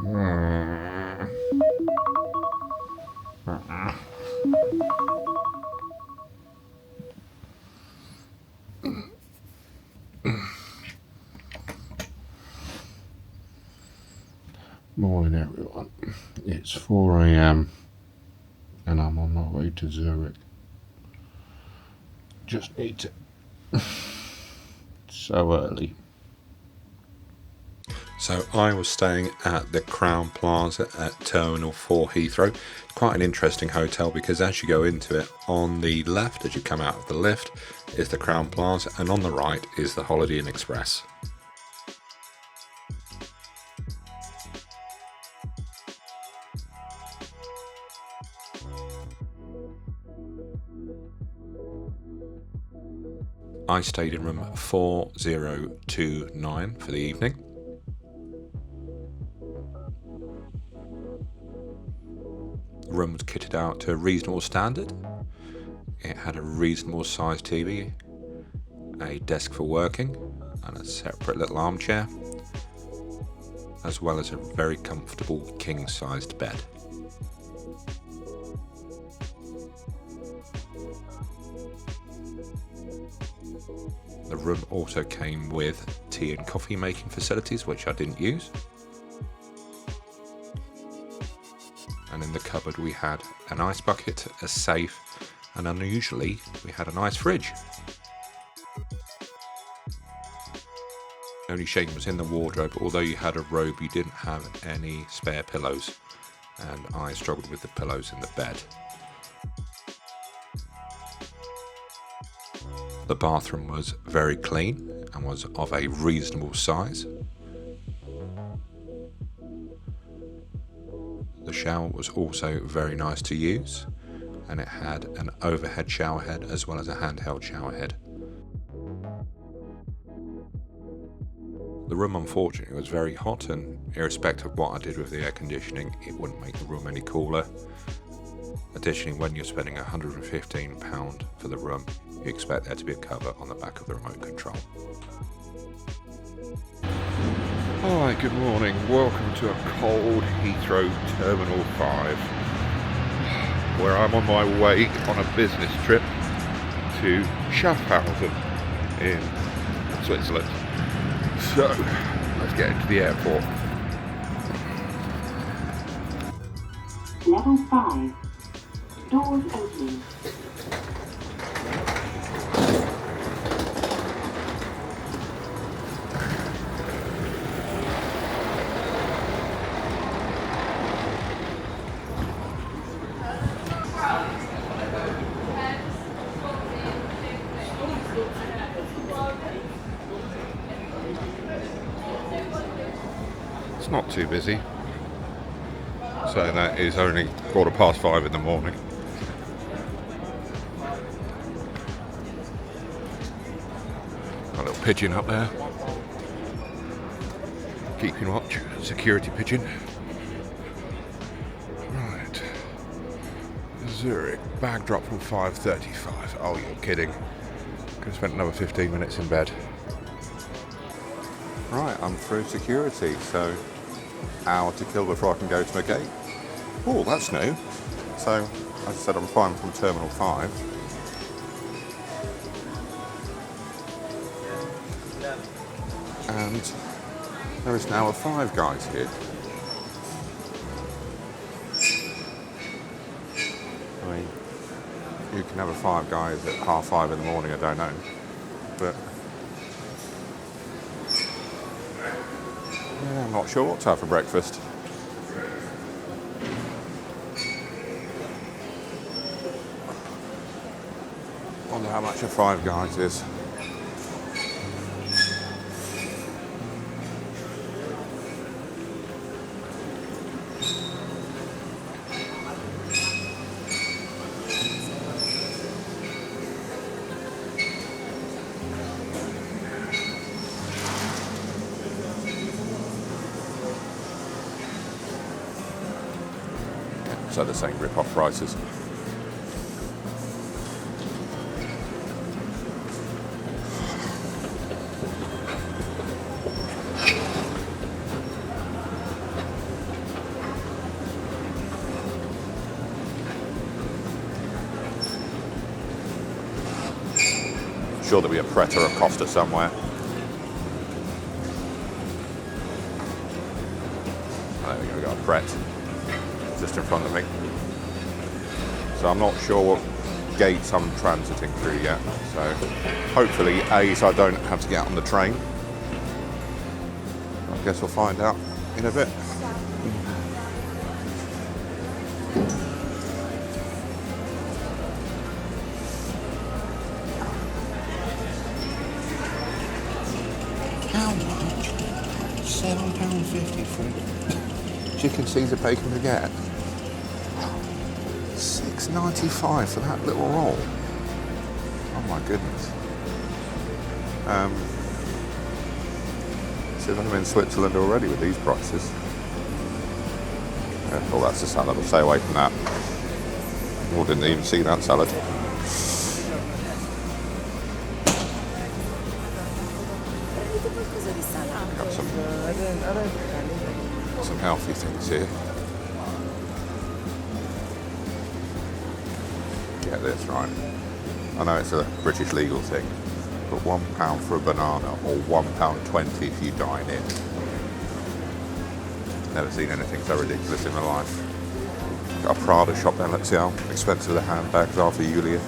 Morning everyone, it's 4 AM and I'm on my way to Zurich. Just need to... so early. So I was staying at the Crown Plaza at Terminal 4 Heathrow. Quite an interesting hotel because as you go into it, on the left as you come out of the lift is the Crown Plaza and on the right is the Holiday Inn Express. I stayed in room 4029 for the evening. The room was kitted out to a reasonable standard. It had a reasonable sized TV, a desk for working, and a separate little armchair, as well as a very comfortable king-sized bed. The room also came with tea and coffee making facilities, which I didn't use. And in the cupboard we had an ice bucket, a safe, and unusually we had an ice fridge. The only shame was in the wardrobe. Although you had a robe, you didn't have any spare pillows, and I struggled with the pillows in the bed. The bathroom was very clean and was of a reasonable size. The shower was also very nice to use, and it had an overhead shower head as well as a handheld shower head. The room unfortunately was very hot, and irrespective of what I did with the air conditioning, it wouldn't make the room any cooler. Additionally, when you're spending £115 for the room, you expect there to be a cover on the back of the remote control. Hi, good morning. Welcome to a cold Heathrow Terminal 5, where I'm on my way on a business trip to Schaffhausen in Switzerland. So, let's get into the airport. Level 5. Doors opening. It's not too busy. So that is only 5:15 in the morning. A little pigeon up there. Keeping watch. Security pigeon. Right. Zurich. Bag drop from 5:35. Oh, you're kidding. Could have spent another 15 minutes in bed. Right, I'm through security, so hour to kill before I can go to my gate. Oh, that's new. So, as I said, I'm flying from Terminal 5. And there is now a Five Guys here. I mean, you can have a Five Guys at 5:30 in the morning, I don't know. But yeah, I'm not sure what to have for breakfast. Wonder how much a Five Guys is. So the same rip-off prices. sure there'll be a Pret or a Costa somewhere. There we go, we've got a Pret just in front of me. So I'm not sure what gates I'm transiting through yet. So hopefully so I don't have to get out on the train. I guess we'll find out in a bit. How much? £7.50 for chicken Caesar bacon baguette. £6.95 for that little roll. Oh my goodness. See if I'm in Switzerland already with these prices. Oh, that's a salad. I'll stay away from that. Oh, didn't even see that salad. Got some healthy things here. Get this right. I know it's a British legal thing, but £1 for a banana or £1.20 if you dine in. Never seen anything so ridiculous in my life. Got a Prada shop there. Let's see how expensive the handbags are for Yulia.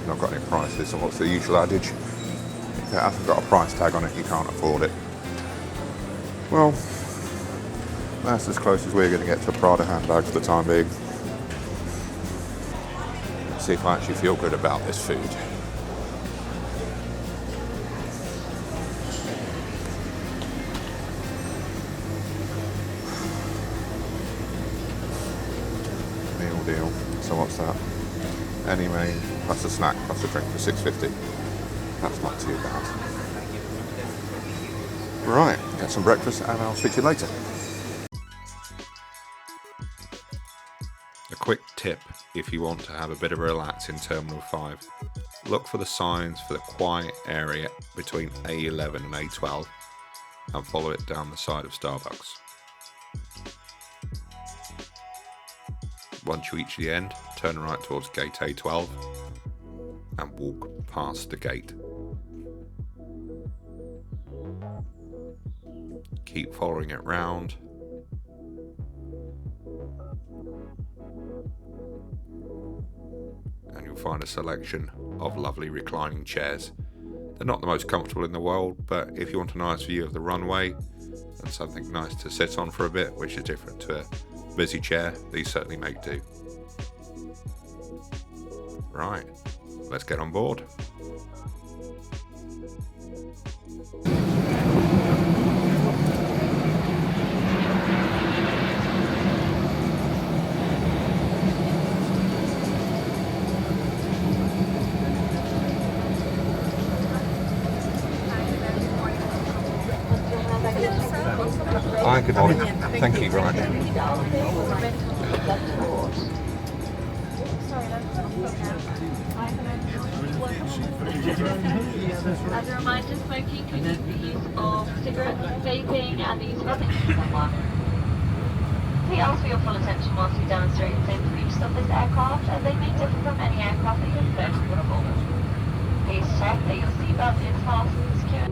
Not got any prices, and what's the usual adage? If it hasn't got a price tag on it, you can't afford it. Well, that's as close as we're going to get to a Prada handbag for the time being. Let's see if I actually feel good about this food. Meal deal. So what's that? Any main plus a snack plus a drink for £6.50. That's not too bad. Right, get some breakfast and I'll speak to you later. A quick tip if you want to have a bit of a relax in Terminal 5. Look for the signs for the quiet area between A11 and A12 and follow it down the side of Starbucks. Once you reach the end, turn right towards gate A12 and walk past the gate. Keep following it round. And you'll find a selection of lovely reclining chairs. They're not the most comfortable in the world, but if you want a nice view of the runway and something nice to sit on for a bit, which is different to a busy chair, these certainly make do. Right, let's get on board. Hi, good morning. Thank you, right. As a reminder, smoking could lead to the use of cigarettes, vaping, and the use of other things someone. We ask for your full attention whilst we demonstrate the safety features of this aircraft, as they may differ from any aircraft that you've flown on board. Please check that your seatbelt is fastened and secure.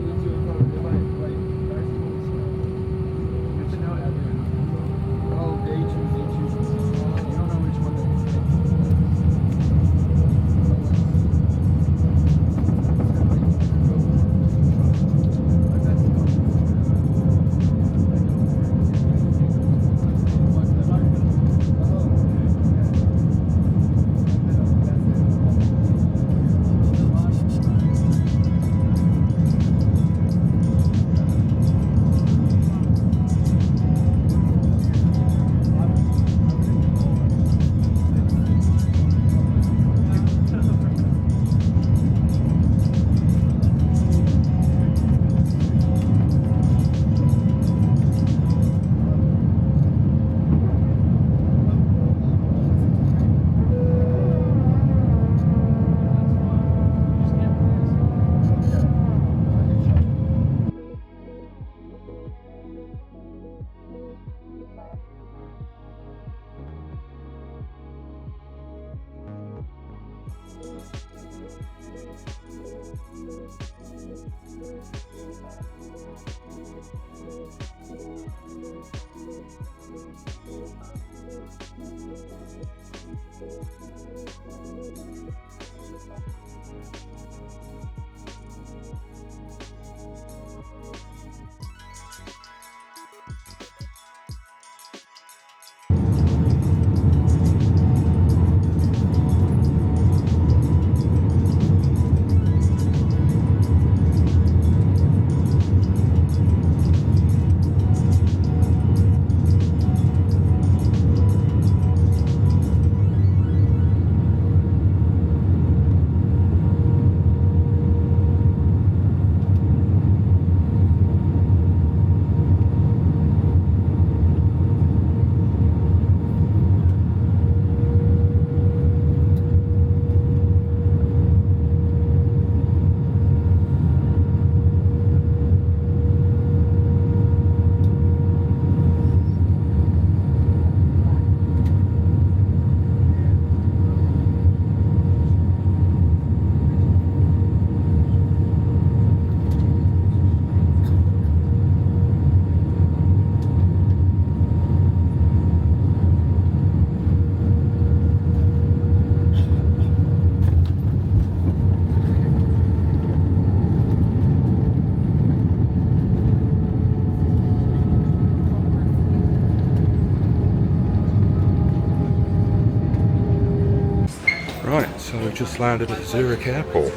I've just landed at Zurich Airport.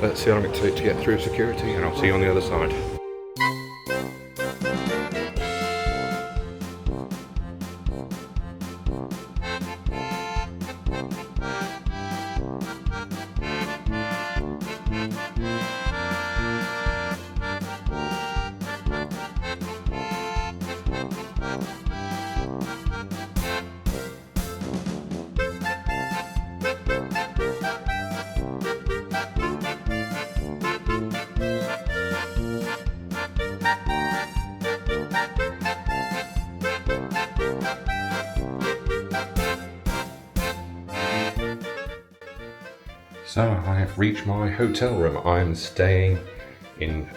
Let's see how long it takes to get through security, and I'll see you on the other side. So I have reached my hotel room. I'm staying in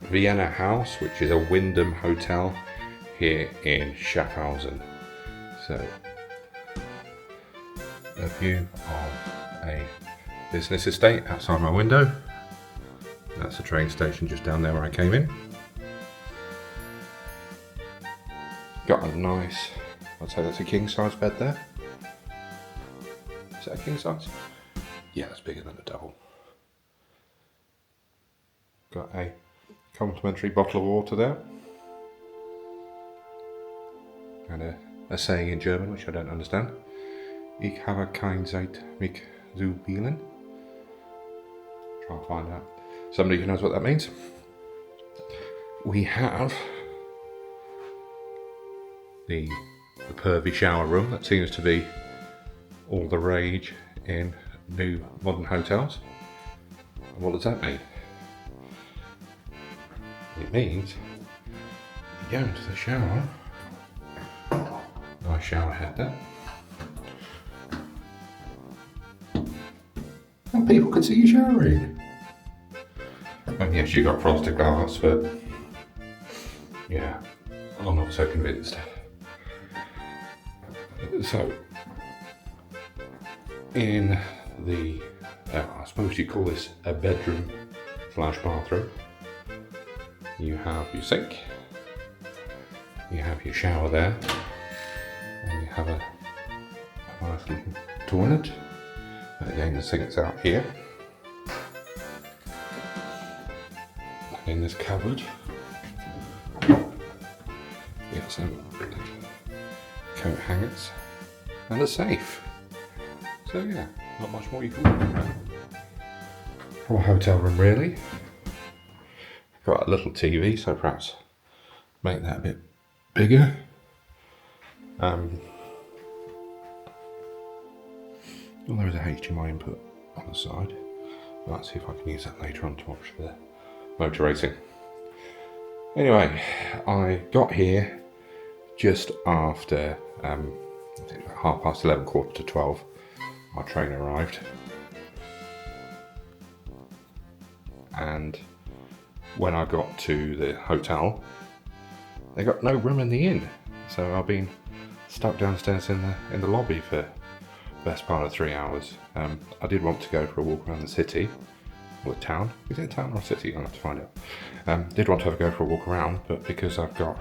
Vienna House, which is a Wyndham hotel here in Schaffhausen. So a view of a business estate outside my window. That's the train station just down there where I came in. Got a nice, I'd say that's a king size bed there. Is that a king size? Yeah, it's bigger than a double. Got a complimentary bottle of water there. And a saying in German, which I don't understand. Ich habe keine Zeit, mich zu beeilen. Try and find out. Somebody who knows what that means. We have the pervy shower room that seems to be all the rage in new modern hotels. What does that mean? It means you go into the shower, nice shower head there, and people can see you showering. And yes, you got frosted glass, but yeah, I'm not so convinced. So in the, I suppose you call this a bedroom / bathroom. You have your sink, you have your shower there, and you have a nice little toilet. And again, the sink's out here. And in this cupboard, you have some coat hangers and a safe. So yeah, not much more you can do from a hotel room really. Got a little TV, so perhaps make that a bit bigger. Well, there is a HDMI input on the side. Let's see if I can use that later on to watch the motor racing. Anyway, I got here just after I think about 11:30, 11:45. My train arrived, and when I got to the hotel, they got no room in the inn, so I've been stuck downstairs in the lobby for the best part of 3 hours. I did want to go for a walk around the city, or the town. Is it a town or a city? I'll have to find out. Did want to go for a walk around, but because I've got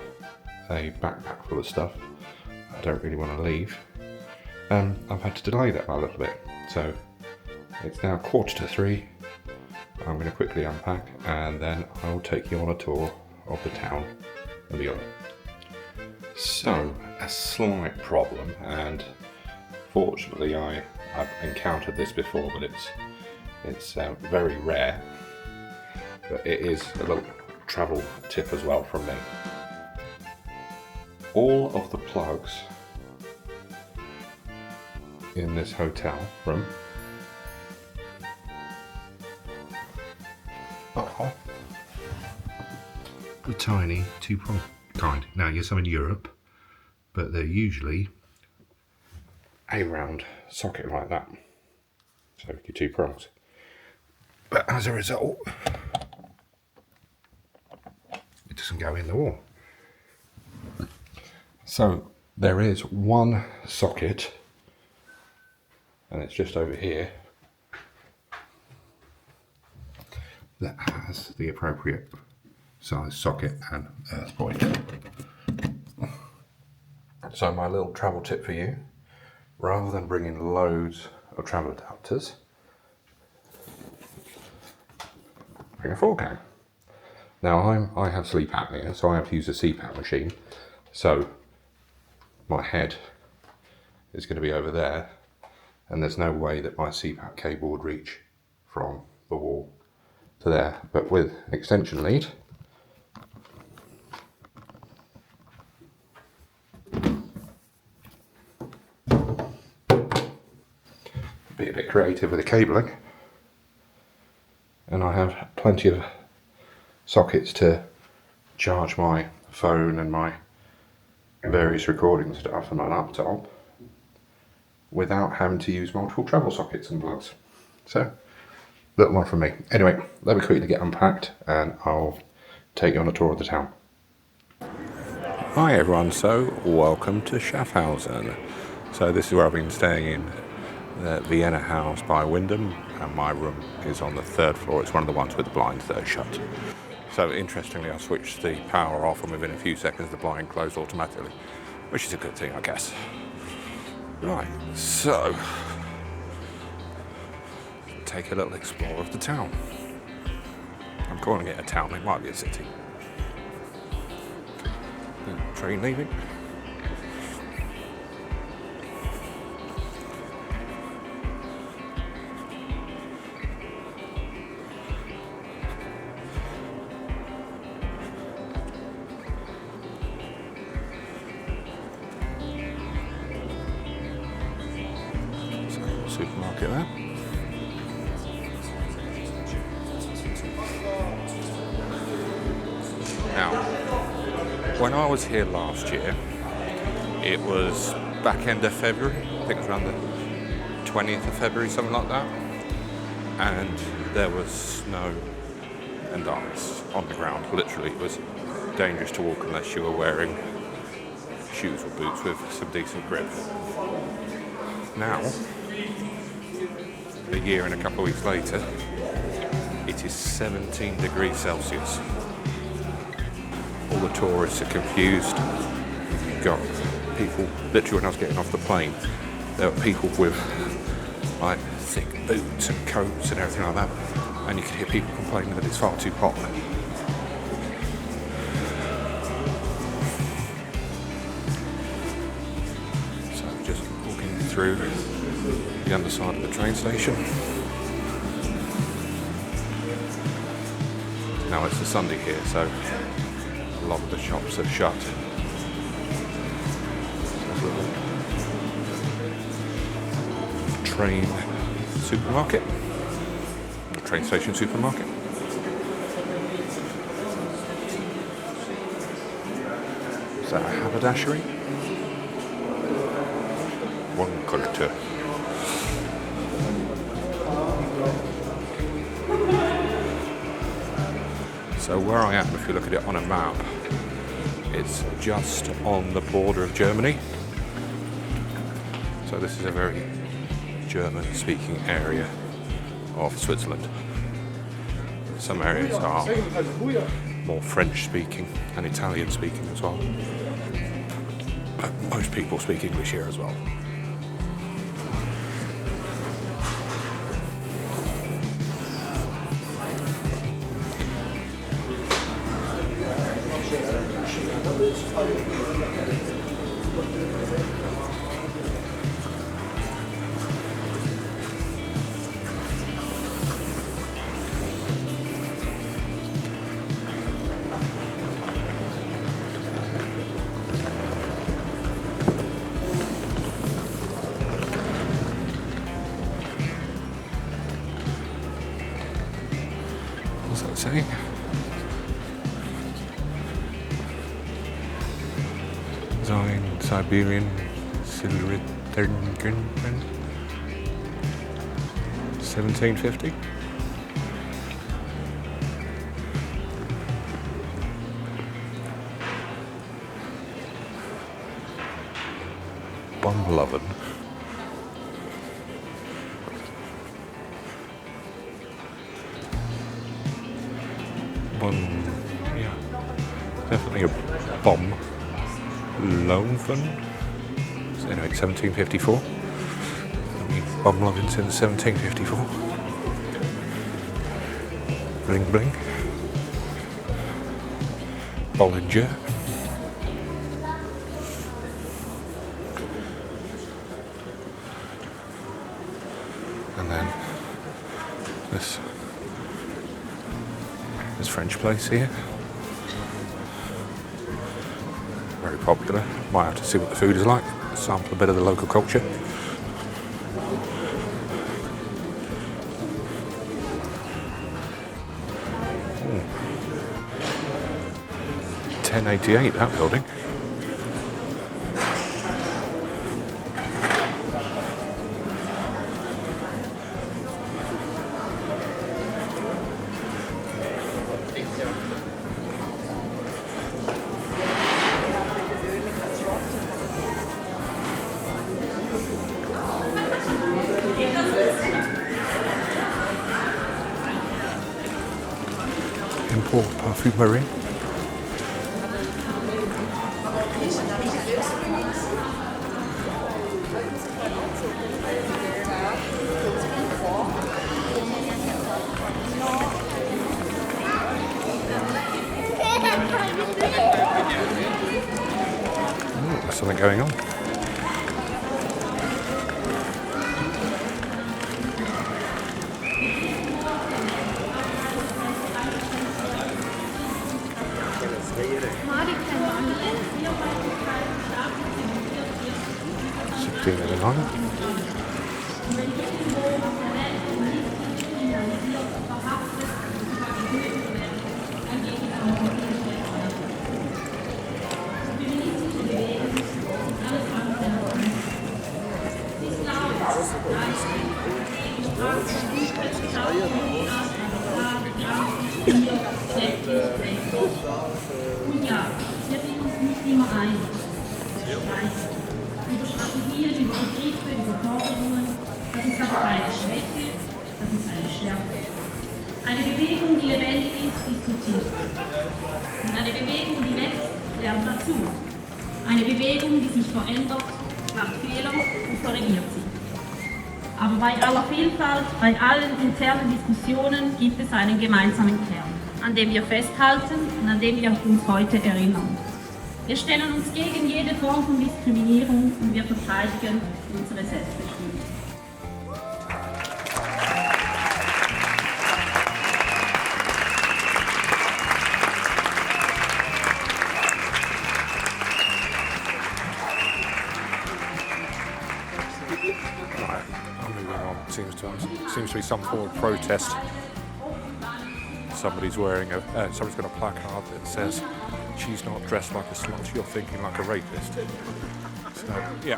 a backpack full of stuff, I don't really want to leave. I've had to delay that by a little bit, so it's now 2:45. I'm going to quickly unpack, and then I'll take you on a tour of the town and beyond. So, a slight problem, and fortunately I've encountered this before, but it's very rare, but it is a little travel tip as well from me. All of the plugs in this hotel room are the tiny 2-prong kind. Now, yes, I'm in Europe, but they're usually a round socket like that, so your 2 prongs. But as a result, it doesn't go in the wall. So there is one socket, and it's just over here, that has the appropriate size socket and earth point. So my little travel tip for you, rather than bringing loads of travel adapters, bring a fork out. Now I have sleep apnea, so I have to use a CPAP machine. So my head is going to be over there, and there's no way that my CPAP cable would reach from the wall to there. But with an extension lead, be a bit creative with the cabling, and I have plenty of sockets to charge my phone and my various recording stuff and my laptop without having to use multiple travel sockets and plugs. So, little one from me. Anyway, let me quickly get unpacked and I'll take you on a tour of the town. Hi everyone, so welcome to Schaffhausen. So this is where I've been staying in the Vienna House by Wyndham, and my room is on the 3rd floor. It's one of the ones with the blinds that are shut. So interestingly, I switched the power off and within a few seconds the blind closed automatically, which is a good thing, I guess. Right, so take a little explore of the town. I'm calling it a town, it might be a city. Train leaving. Supermarket there. Now, when I was here last year, it was back end of February, I think it was around the 20th of February, something like that, and there was snow and ice on the ground. Literally, it was dangerous to walk unless you were wearing shoes or boots with some decent grip. Now, a year and a couple of weeks later, it is 17 degrees Celsius. All the tourists are confused. You've got people, literally when I was getting off the plane, there were people with like thick boots and coats and everything like that, and you could hear people complaining that it's far too hot. So just walking through the underside of the train station. Now it's a Sunday here, so a lot of the shops are shut. There's a little train supermarket, train station supermarket. Is that a haberdashery? One culture. So where I am, if you look at it on a map, it's just on the border of Germany. So this is a very German-speaking area of Switzerland. Some areas are more French-speaking and Italian-speaking as well. But most people speak English here as well. What's that saying? Sein Siberian Silveritern 1750. Bumloven. Yeah, definitely a bomb. Loanfun. So anyway, 1754. I mean, bomb loving since 1754. bling bling. Bollinger. And then this French place here. Very popular. Might have to see what the food is like. Sample a bit of the local culture. Ooh. 1088, that building. Import Parfumerie. There's something going on. Ja, wir bringen uns nicht immer ein. Über Strategien, über Begriffe, über Forderungen, das ist aber keine Schwäche, das ist eine Stärke. Eine Bewegung, die lebendig ist, diskutiert. Und eine Bewegung, die wächst, lernt dazu. Eine Bewegung, die sich verändert, macht Fehler und korrigiert sie. Aber bei aller Vielfalt, bei allen internen Diskussionen gibt es einen gemeinsamen Kern, an dem wir festhalten und an dem wir uns heute erinnern. Wir stellen uns gegen jede Form von Diskriminierung und wir verteidigen unsere Selbstbestimmung. Seems to be some form of protest. Somebody's wearing somebody's got a placard that says, "She's not dressed like a slut, you're thinking like a rapist." So yeah,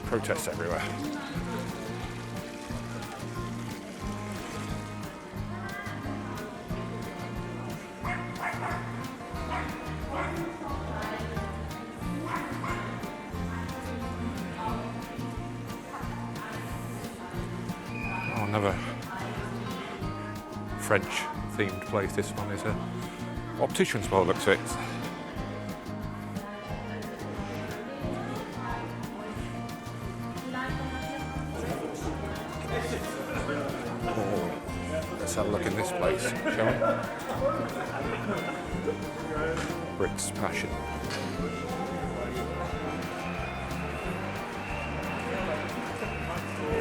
protests everywhere. Another French-themed place. This one is a optician's by the looks of it. Oh, let's have a look in this place, shall we? Brits Passion.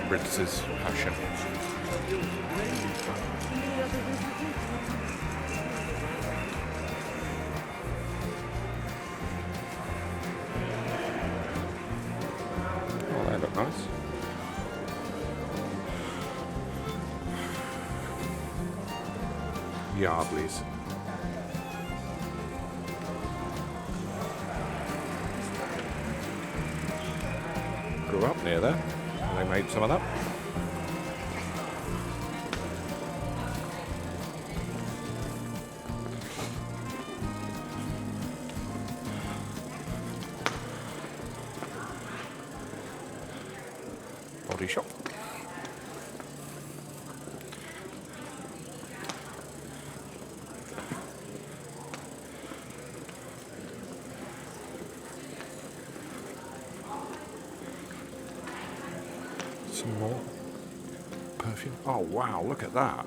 Brits' Passion. Oh, they look nice. Yardleys. Grew up near there. They made some of that. Body shop. Some more perfume. Oh wow, look at that.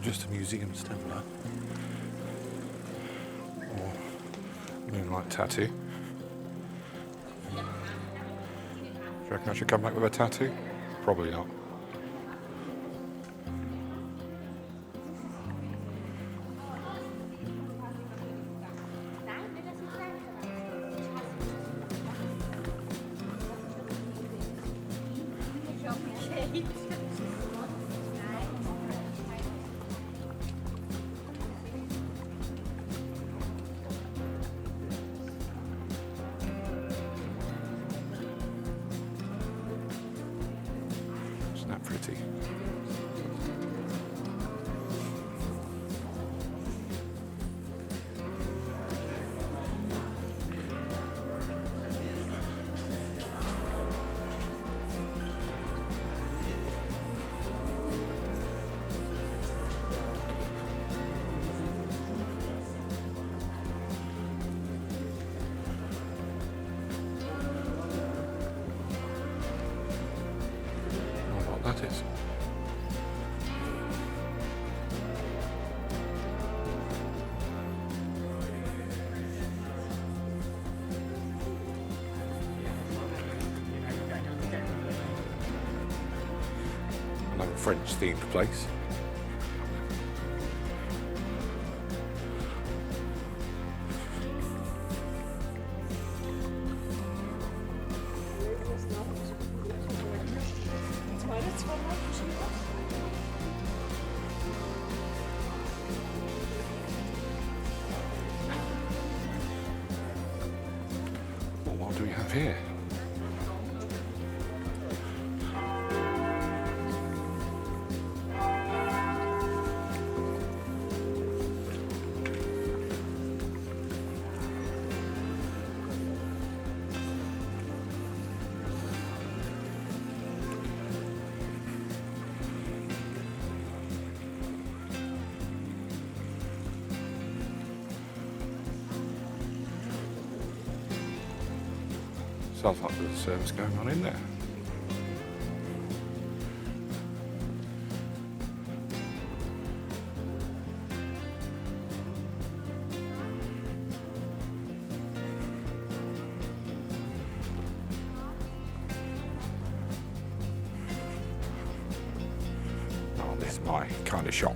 just a museum stempler. Or moonlight tattoo. Do you reckon I should come back with a tattoo? Probably not. Isn't that pretty? That is. Another French themed place. Well, what do we have here? Sounds like there's a service going on in there. Oh, this is my kind of shop.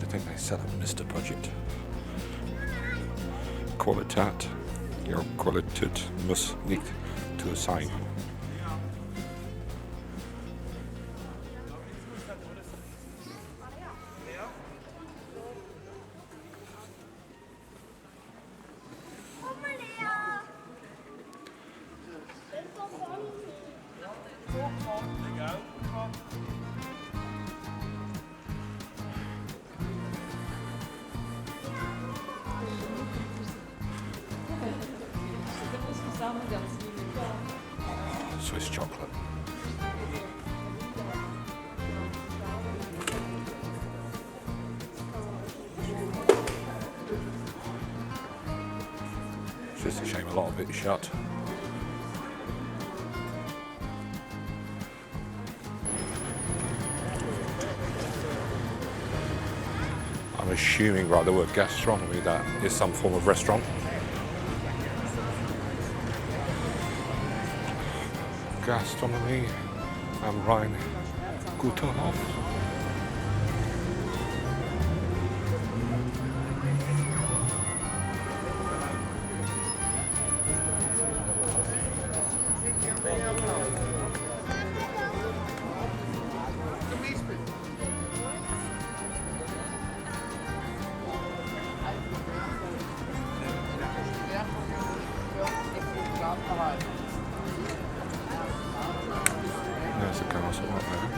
I think they sell at Mr. Budget. Qualitat. Jouw kwaliteit muss nicht zu sein. Swiss chocolate. It's just a shame a lot of it is shut. I'm assuming by the word gastronomy that is some form of restaurant. Gastronomy am Rhein Guterhof. There's a castle up there.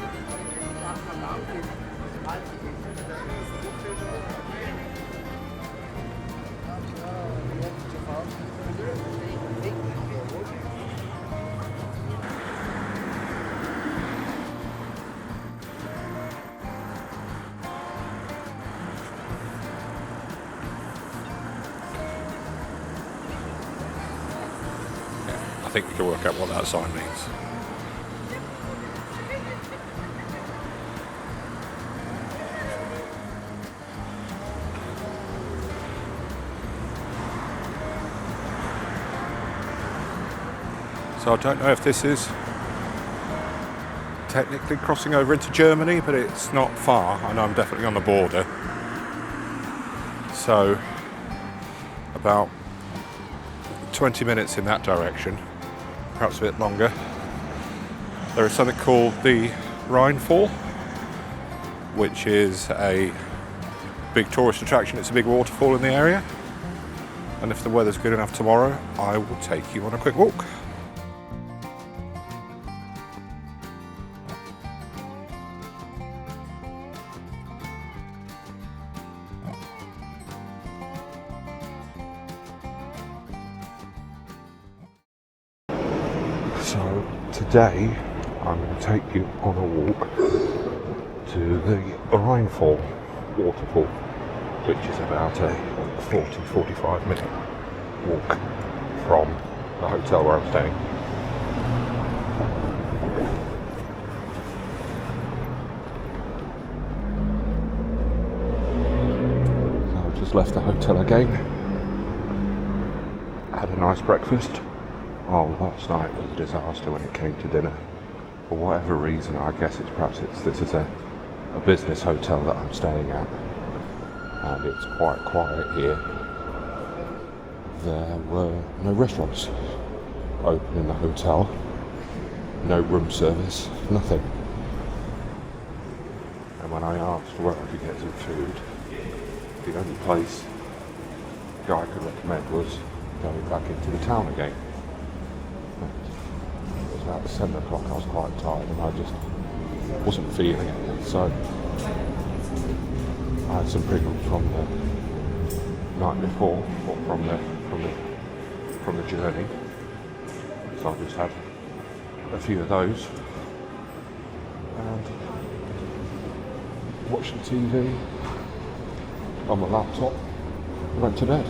I think we can work out what that sign means. So I don't know if this is technically crossing over into Germany, but it's not far. I know I'm definitely on the border. So about 20 minutes in that direction, perhaps a bit longer. There is something called the Rheinfall, which is a big tourist attraction. It's a big waterfall in the area, and if the weather's good enough tomorrow, I will take you on a quick walk. So today I'm going to take you on a walk to the Rheinfall waterfall, which is about a 40-45 minute walk from the hotel where I'm staying. So I've just left the hotel again, had a nice breakfast. Oh, last night was a disaster when it came to dinner. For whatever reason, I guess this is a business hotel that I'm staying at, and it's quite quiet here. There were no restaurants open in the hotel, no room service, nothing. And when I asked where I could get some food, the only place the guy could recommend was going back into the town again. It was about 7 o'clock, I was quite tired and I just wasn't feeling it. So I had some pickles from the night before, or from the journey. So I just had a few of those and watched the TV on my laptop and went to bed.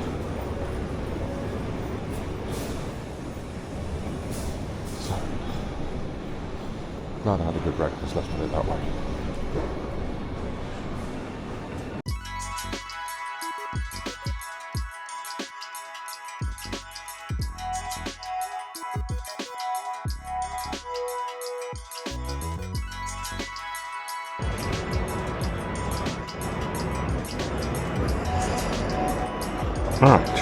Glad I had a good breakfast, let's put it that way. Right.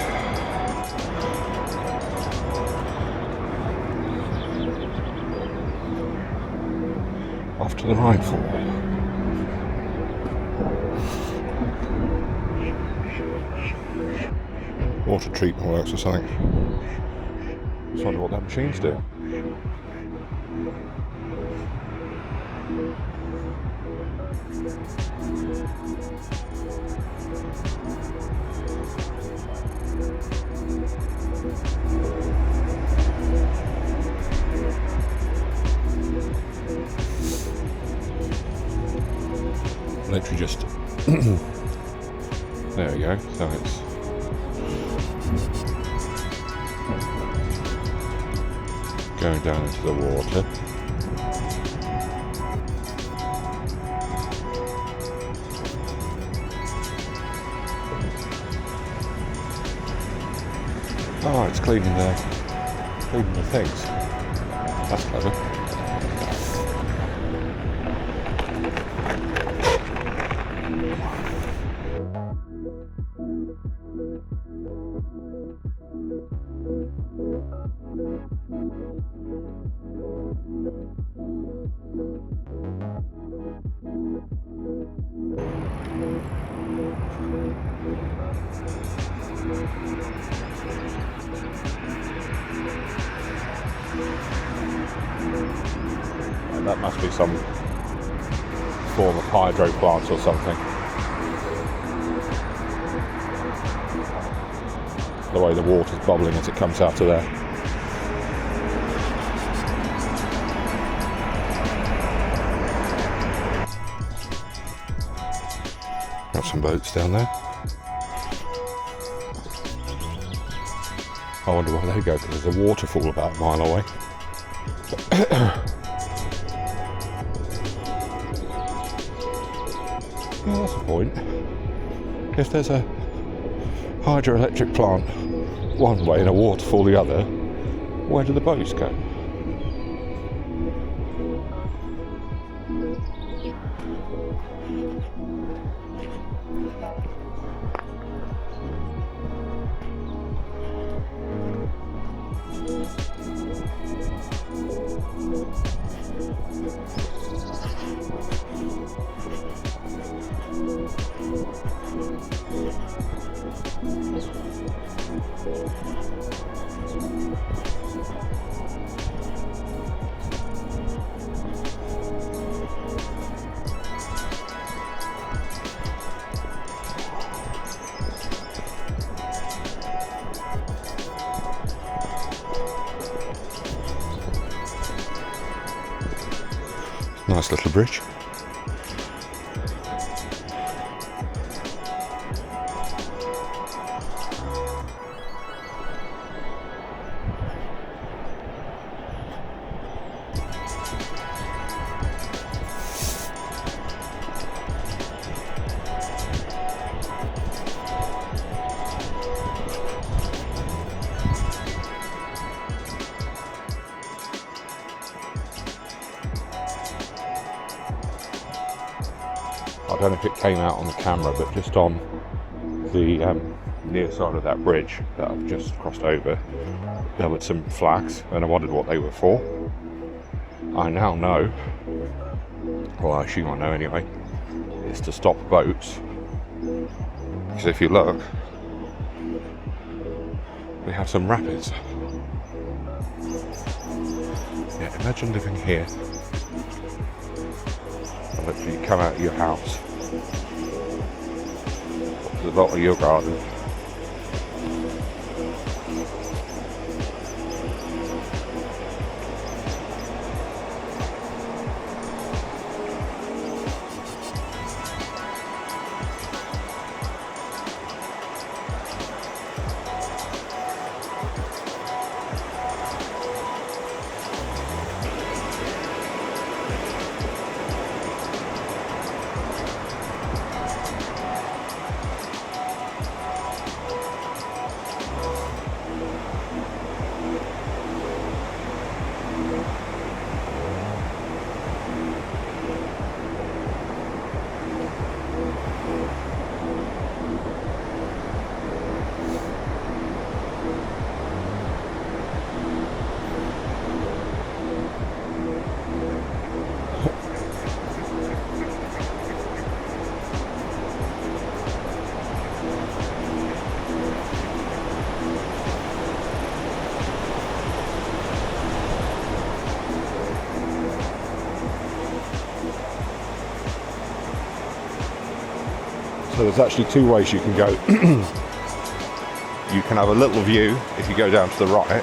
Off to the Rheinfall. Water treatment works or something. Just wonder what that machine's doing. Literally just there we go. So it's going down into the water. Oh, it's cleaning the things. That's clever. That must be some form of hydro plant or something. The way the water's bubbling as it comes out of there. Got some boats down there. I wonder where they go, because there's a waterfall about a mile away. Yeah, that's a point. If there's a hydroelectric plant one way and a waterfall the other, where do the boats go? Nice little bridge. I don't know if it came out on the camera, but just on the near side of that bridge that I've just crossed over, there were some flags, and I wondered what they were for. I now know, well, I assume I know anyway, it's to stop boats. Because if you look, we have some rapids. Yeah, imagine living here. And literally you come out of your house, to the bottom of your garden, So there's actually two ways you can go. You can have a little view if you go down to the right,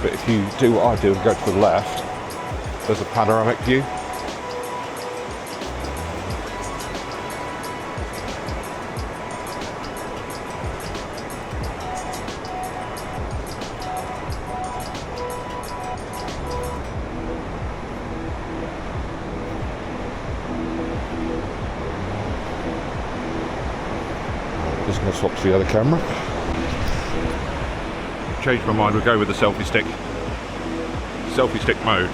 but if you do what I do and go to the left, there's a panoramic view. Just going to swap to the other camera. Changed my mind, we'll go with the selfie stick. Selfie stick mode.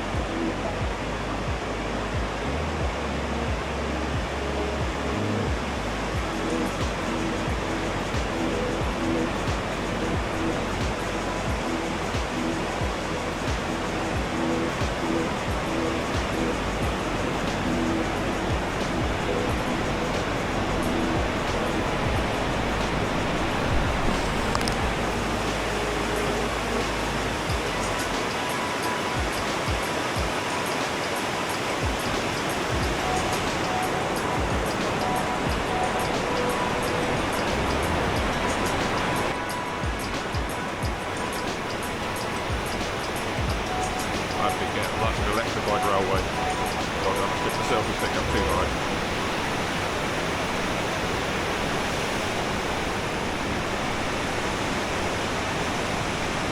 Electrified railway. Hold on, let's get the selfie stick up too high.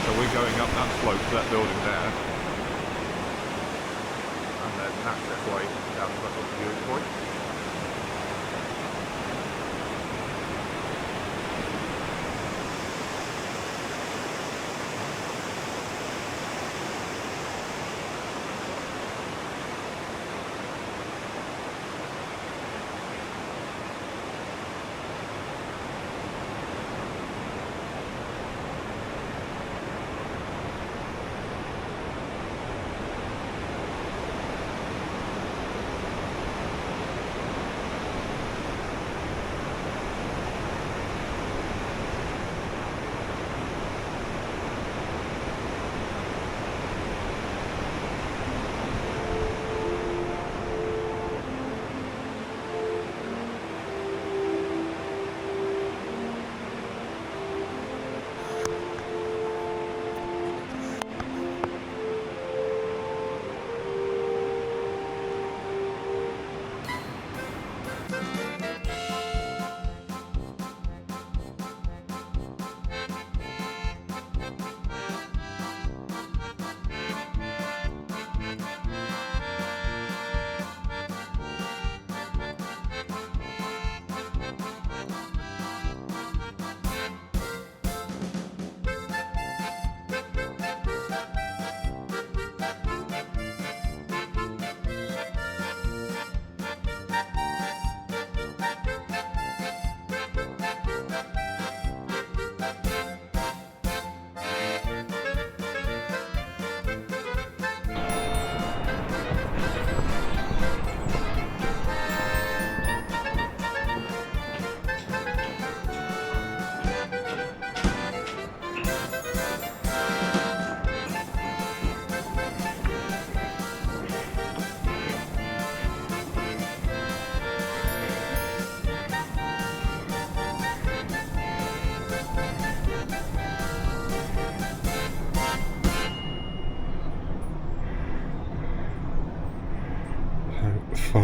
So we're going up that slope to that building there, and then an access way down to that little viewing point.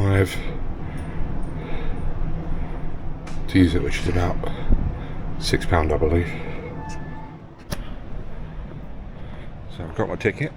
£1.25 to use it, which is about £6, I believe. So I've got my ticket.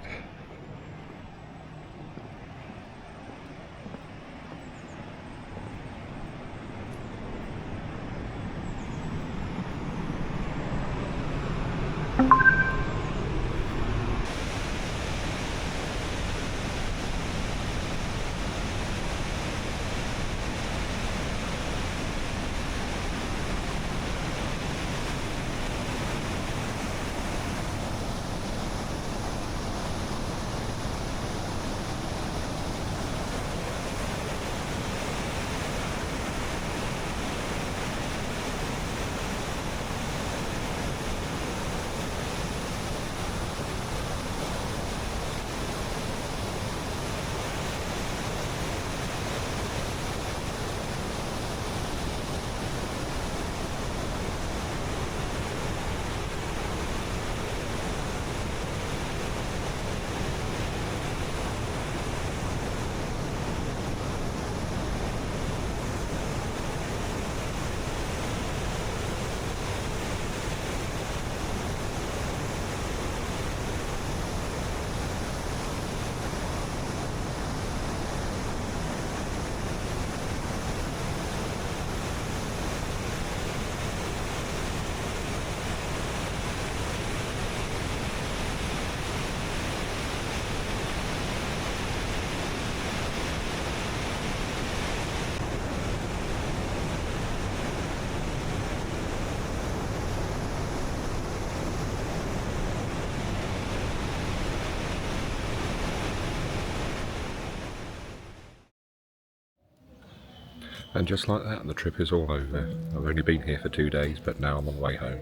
And just like that, the trip is all over. I've only been here for 2 days, but now I'm on the way home.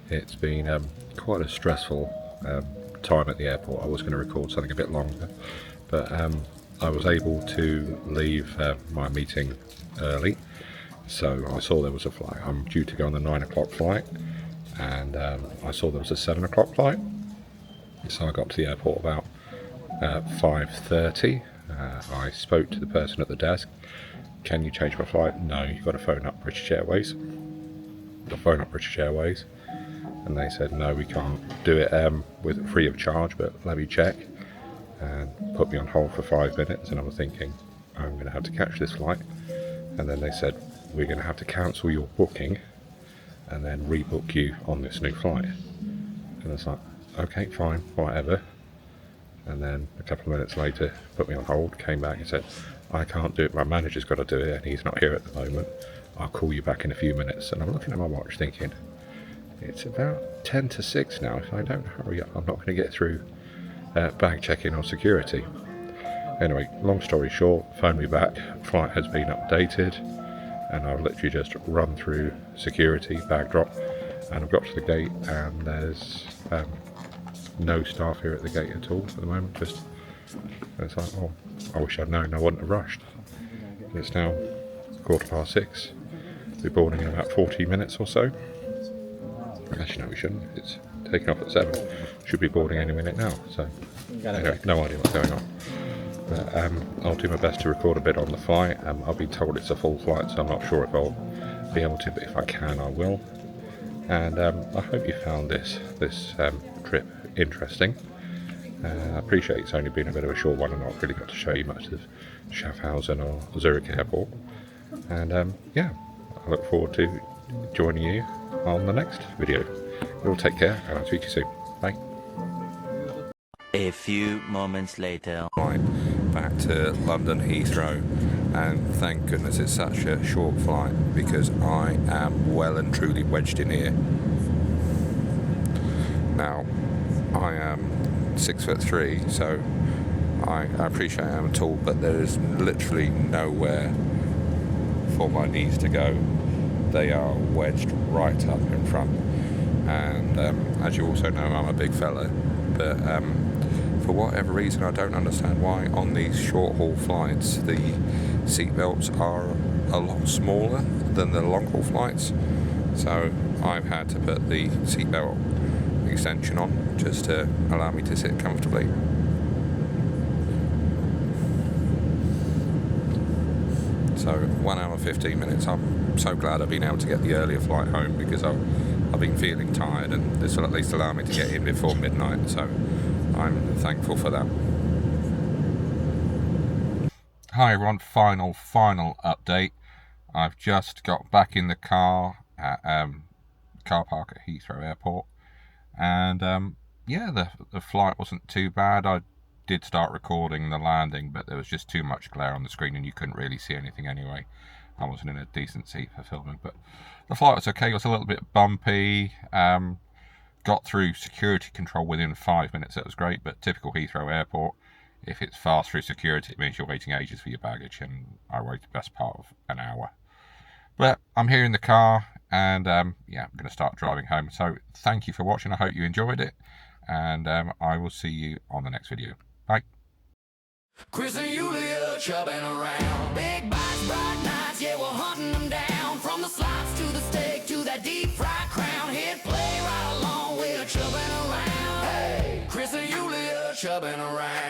It's been quite a stressful time at the airport. I was going to record something a bit longer, but I was able to leave my meeting early. So I saw there was a flight. I'm due to go on the 9 o'clock flight, and I saw there was a 7 o'clock flight. So I got to the airport about 5:30. I spoke to the person at the desk. Can you change my flight? No, you've got to phone up British Airways. I phoned up British Airways, and they said no, we can't do it with free of charge, but let me check, and put me on hold for 5 minutes. And I was thinking, I'm going to have to catch this flight. And then they said, we're going to have to cancel your booking and then rebook you on this new flight. And I was like, okay, fine, whatever. And then a couple of minutes later, put me on hold, came back and said, I can't do it, my manager's got to do it, and he's not here at the moment. I'll call you back in a few minutes. And I'm looking at my watch thinking, it's about 10 to 6 now. If I don't hurry up, I'm not going to get through bag checking or security. Anyway, long story short, phoned me back, flight has been updated, and I've literally just run through security, bag drop, and I've got to the gate, and there's no staff here at the gate at all at the moment. Just, it's like, oh, I wish I'd known, I wouldn't have rushed. It's now 6:15. We're boarding in about 40 minutes or so. Actually, no, we shouldn't. It's taking off at 7. Should be boarding any minute now. So, anyway, no idea what's going on. But I'll do my best to record a bit on the flight. I've been told it's a full flight, so I'm not sure if I'll be able to, but if I can, I will. And I hope you found this trip interesting. I appreciate it's only been a bit of a short one, and I've not really got to show you much of Schaffhausen or Zurich Airport. And yeah, I look forward to joining you on the next video. You'll take care, and I'll speak to you soon. Bye. A few moments later. Right, back to London Heathrow, and thank goodness it's such a short flight, because I am well and truly wedged in here. Now, I am 6'3", so I appreciate I'm tall, but there is literally nowhere for my knees to go. They are wedged right up in front, and as you also know, I'm a big fella, but for whatever reason, I don't understand why on these short haul flights the seat belts are a lot smaller than the long haul flights. So I've had to put the seat belt extension on just to allow me to sit comfortably. So 1 hour 15 minutes. I'm so glad I've been able to get the earlier flight home, because I've been feeling tired, and this will at least allow me to get in before midnight, so I'm thankful for that. Hi everyone, final update. I've just got back in the car at car park at Heathrow Airport, and yeah, the flight wasn't too bad. I did start recording the landing, but there was just too much glare on the screen and you couldn't really see anything anyway. I wasn't in a decent seat for filming, but the flight was okay. It was a little bit bumpy. Got through security control within 5 minutes. That was great, but typical Heathrow Airport, if it's fast through security, it means you're waiting ages for your baggage, and I waited the best part of an hour. But I'm here in the car, and yeah, I'm going to start driving home. So thank you for watching. I hope you enjoyed it, and I will see you on the next video. Bye. Chris and Julia chubbing around. Big bites, bright nights, yeah, we're hunting them down. From the slides to the steak to that deep fried crown. Hit play right along, we're chubbing around. Hey, Chris and Julia chubbing around.